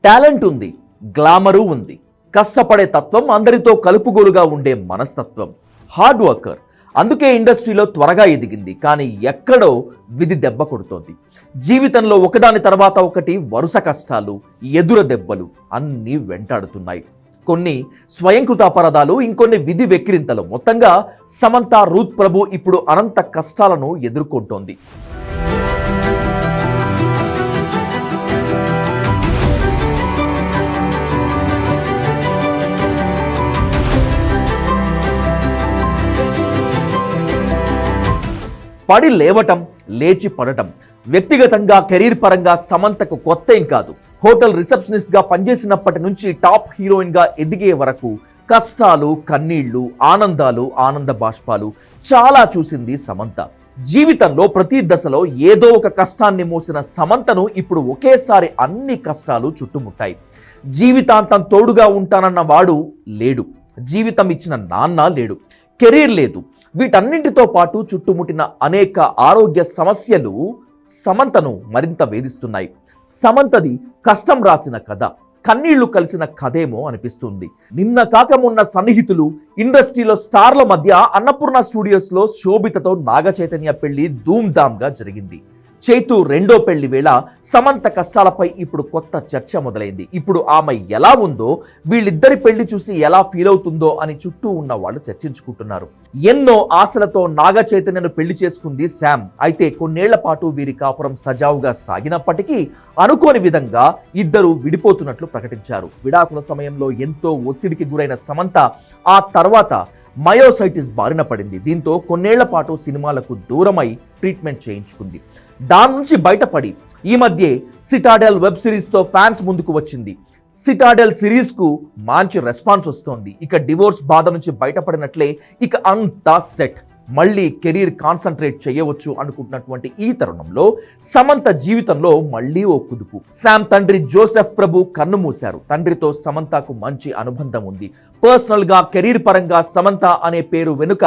Talent ఉంది, glamour ఉంది, కష్టపడే తత్వం, అందరితో కలుపుగోలుగా ఉండే మనస్తత్వం, హార్డ్ వర్కర్. అందుకే ఇండస్ట్రీలో త్వరగా ఎదిగింది. కానీ ఎక్కడో విధి దెబ్బ కొడుతోంది. జీవితంలో ఒకదాని తర్వాత ఒకటి వరుస కష్టాలు, ఎదుర దెబ్బలు అన్నీ వెంటాడుతున్నాయి. కొన్ని స్వయంకృత అపరాధాలు, ఇంకొన్ని విధి వెక్కిరింతలు. మొత్తంగా సమంత రూత్ ప్రభు ఇప్పుడు అనంత కష్టాలను ఎదుర్కొంటోంది. పడి లేవటం, లేచి పడటం. వ్యక్తిగతంగా కెరీర్ పరంగా సమంతకు కొత్త ఏం కాదు. హోటల్ రిసెప్షనిస్ట్గా పనిచేసినప్పటి నుంచి టాప్ హీరోయిన్గా ఎదిగే వరకు కష్టాలు, కన్నీళ్లు, ఆనందాలు, ఆనంద బాష్పాలు చాలా చూసింది సమంత. జీవితంలో ప్రతి దశలో ఏదో ఒక కష్టాన్ని మోసిన సమంతను ఇప్పుడు ఒకేసారి అన్ని కష్టాలు చుట్టుముట్టాయి. జీవితాంతం తోడుగా ఉంటానన్న వాడు లేడు, జీవితం ఇచ్చిన నాన్న లేడు, కెరీర్ లేదు. వీటన్నింటితో పాటు చుట్టుముట్టిన అనేక ఆరోగ్య సమస్యలు సమంతను మరింత వేధిస్తున్నాయి. సమంతది కష్టం రాసిన కథ, కన్నీళ్లు కలిసిన కథేమో అనిపిస్తుంది. నిన్న కాక మొన్న సన్నిహితులు, ఇండస్ట్రీలో స్టార్ల మధ్య అన్నపూర్ణ స్టూడియోస్లో శోభితతో నాగ చైతన్య పెళ్లి ధూమ్ధామ్గా జరిగింది. చైతు రెండో పెళ్లి వేళ సమంత కష్టాలపై ఇప్పుడు కొత్త చర్చ మొదలైంది. ఇప్పుడు ఆమె ఎలా ఉందో, వీళ్ళిద్దరి పెళ్లి చూసి ఎలా ఫీల్ అవుతుందో అని చుట్టూ ఉన్న వాళ్ళు చర్చించుకుంటున్నారు. ఎన్నో ఆశలతో నాగ చైతన్యను పెళ్లి చేసుకుంది శామ్. అయితే కొన్నేళ్ల పాటు వీరి కాపురం సజావుగా సాగినప్పటికీ అనుకోని విధంగా ఇద్దరు విడిపోతున్నట్లు ప్రకటించారు. విడాకుల సమయంలో ఎంతో ఒత్తిడికి గురైన సమంత ఆ తర్వాత మయోసైటిస్ బారిన పడింది. దీంతో కొన్నేళ్ల పాటు సినిమాలకు దూరమై ట్రీట్మెంట్ చేయించుకుంది. దాని నుంచి బయటపడి ఈ మధ్య సిటాడెల్ వెబ్ సిరీస్తో ఫ్యాన్స్ ముందుకు వచ్చింది. సిటాడెల్ సిరీస్కు మంచి రెస్పాన్స్ వస్తోంది. ఇక డివోర్స్ బాధ నుంచి బయటపడినట్లే ఇక అంతా సెట్, మళ్ళీ కెరీర్ కాన్సన్ట్రేట్ చేయవచ్చు అనుకుంటున్నటువంటి ఈ తరుణంలో సమంత జీవితంలో మళ్ళీ ఓ కుదుపు. శామ్ తండ్రి జోసెఫ్ ప్రభు కన్ను మూశారు. తండ్రితో సమంతకు మంచి అనుబంధం ఉంది. పర్సనల్ గా, కెరీర్ పరంగా సమంత అనే పేరు వెనుక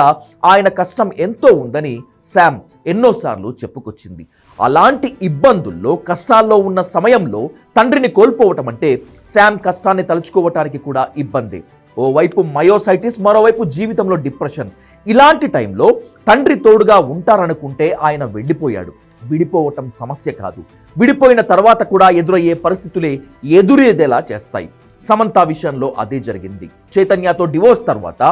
ఆయన కష్టం ఎంతో ఉందని శామ్ ఎన్నోసార్లు చెప్పుకొచ్చింది. అలాంటి ఇబ్బందుల్లో, కష్టాల్లో ఉన్న సమయంలో తండ్రిని కోల్పోవటం అంటే శామ్ కష్టాన్ని తలుచుకోవటానికి కూడా ఇబ్బందే. ఓవైపు మయోసైటిస్, మరోవైపు జీవితంలో డిప్రెషన్. ఇలాంటి టైంలో తండ్రి తోడుగా ఉంటారనుకుంటే ఆయన వెళ్ళిపోయాడు. విడిపోవటం సమస్య కాదు, విడిపోయిన తర్వాత కూడా ఎదురయ్యే పరిస్థితులే ఎదురేదేలా చేస్తాయి. సమంత విషయంలో అదే జరిగింది. చైతన్యతో డివోర్స్ తర్వాత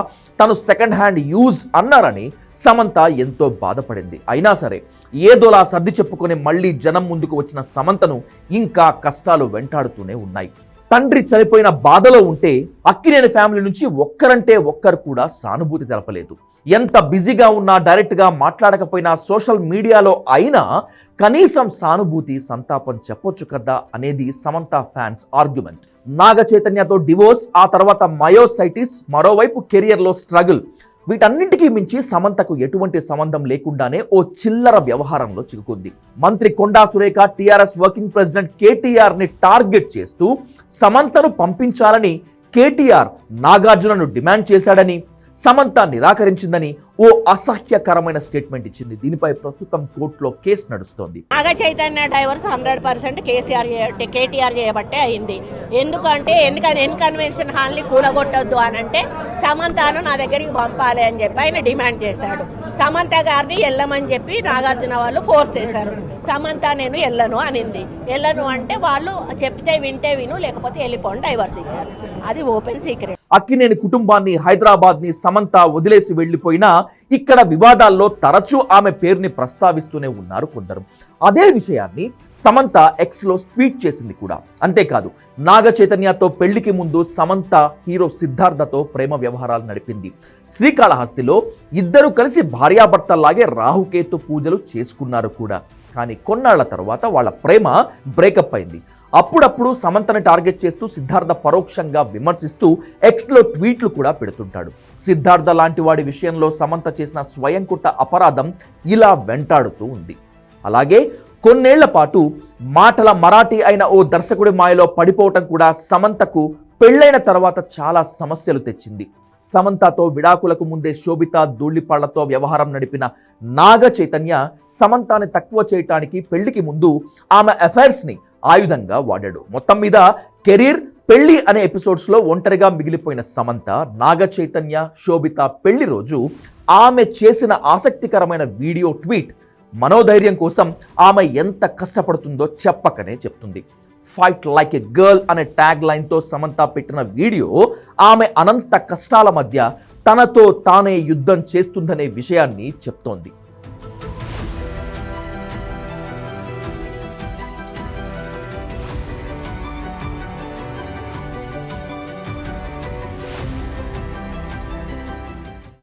తను సెకండ్ హ్యాండ్ యూజ్ అన్నారని సమంత ఎంతో బాధపడింది. అయినా సరే ఏదోలా సర్ది చెప్పుకొని మళ్ళీ జనం ముందుకు వచ్చిన సమంతను ఇంకా కష్టాలు వెంటాడుతూనే ఉన్నాయి. తండ్రి చనిపోయిన బాధలో ఉంటే అక్కినేని ఫ్యామిలీ నుంచి ఒక్కరంటే ఒక్కరు కూడా సానుభూతి తెలపలేదు. ఎంత బిజీగా ఉన్నా, డైరెక్ట్గా మాట్లాడకపోయినా, సోషల్ మీడియాలో అయినా కనీసం సానుభూతి, సంతాపం చెప్పొచ్చు కదా అనేది సమంత ఫ్యాన్స్ ఆర్గ్యుమెంట్. నాగ చైతన్యతో డివోర్స్, ఆ తర్వాత మయోసైటిస్, మరోవైపు కెరియర్లో స్ట్రగుల్, వీటన్నింటికీ మించి సమంతకు ఎటువంటి సంబంధం లేకుండానే ఓ చిల్లర వ్యవహారంలో చిక్కుకుంది. మంత్రి Konda Surekha TRS working president KTR ని టార్గెట్ చేస్తూ సమంతను పంపించాలని కేటీఆర్ నాగార్జునను డిమాండ్ చేశాడని, సమంత నిరాకరించిందని ఓ అసహ్యకరమైన స్టేట్మెంట్ ఇచ్చింది. దీనిపై ప్రస్తుతం కోర్టులో కేసు నడుస్తోంది. నాగ చైతన్య డైవర్స్ 100% కేటీఆర్ చేయబట్టే అయింది. ఎందుకంటే కన్వెన్షన్ హాల్ని కూలగొట్టొద్దు అని అంటే సమంతను నా దగ్గరికి పంపాలి అని చెప్పి ఆయన డిమాండ్ చేశాడు. సమంత గారిని వెళ్ళమని చెప్పి నాగార్జున వాళ్ళు ఫోర్స్ చేశారు. సమంత నేను వెళ్ళను అనింది. వెళ్ళను అంటే వాళ్ళు చెప్తే వింటే విను, లేకపోతే వెళ్ళిపోండి, డైవర్స్ ఇచ్చారు. అది ఓపెన్ సీక్రెట్. అక్కినేని కుటుంబాన్ని, హైదరాబాద్ ని సమంత వదిలేసి వెళ్లిపోయినా ఇక్కడ వివాదాల్లో తరచూ ఆమె పేరుని ప్రస్తావిస్తూనే ఉన్నారు కొందరు. అదే విషయాన్ని సమంత ఎక్స్ లో ట్వీట్ చేసింది కూడా. అంతేకాదు, నాగ చైతన్యతో పెళ్లికి ముందు సమంత హీరో సిద్ధార్థతో ప్రేమ వ్యవహారాలు నడిపింది. శ్రీకాళహస్తిలో ఇద్దరు కలిసి భార్యాభర్తల్లాగే రాహుకేతు పూజలు చేసుకున్నారు కూడా. కానీ కొన్నాళ్ల తర్వాత వాళ్ళ ప్రేమ బ్రేకప్ అయింది. అప్పుడప్పుడు సమంతని టార్గెట్ చేస్తూ సిద్ధార్థ పరోక్షంగా విమర్శిస్తూ ఎక్స్లో ట్వీట్లు కూడా పెడుతుంటాడు. సిద్ధార్థ లాంటి వాడి విషయంలో సమంత చేసిన స్వయంకృత అపరాధం ఇలా వెంటాడుతూ ఉంది. అలాగే కొన్నేళ్ల పాటు మాటల మరాఠీ అయిన ఓ దర్శకుడి మాయలో పడిపోవటం కూడా సమంతకు పెళ్లైన తర్వాత చాలా సమస్యలు తెచ్చింది. సమంతతో విడాకులకు ముందే శోభిత ధూళిపాళ్లతో వ్యవహారం నడిపిన నాగ చైతన్య సమంతాని తక్కువ చేయటానికి పెళ్లికి ముందు ఆమె అఫైర్స్ ని ఆయుధంగా వాడాడు. మొత్తం మీద కెరీర్, పెళ్లి అనే ఎపిసోడ్స్లో ఒంటరిగా మిగిలిపోయిన సమంత, నాగ చైతన్య, శోభిత పెళ్లి రోజు ఆమె చేసిన ఆసక్తికరమైన వీడియో ట్వీట్ మనోధైర్యం కోసం ఆమె ఎంత కష్టపడుతుందో చెప్పకనే చెప్తుంది. ఫైట్ లైక్ ఎ గర్ల్ అనే ట్యాగ్ లైన్తో సమంత పెట్టిన వీడియో ఆమె అనంత కష్టాల మధ్య తనతో తానే యుద్ధం చేస్తుందనే విషయాన్ని చెప్తోంది.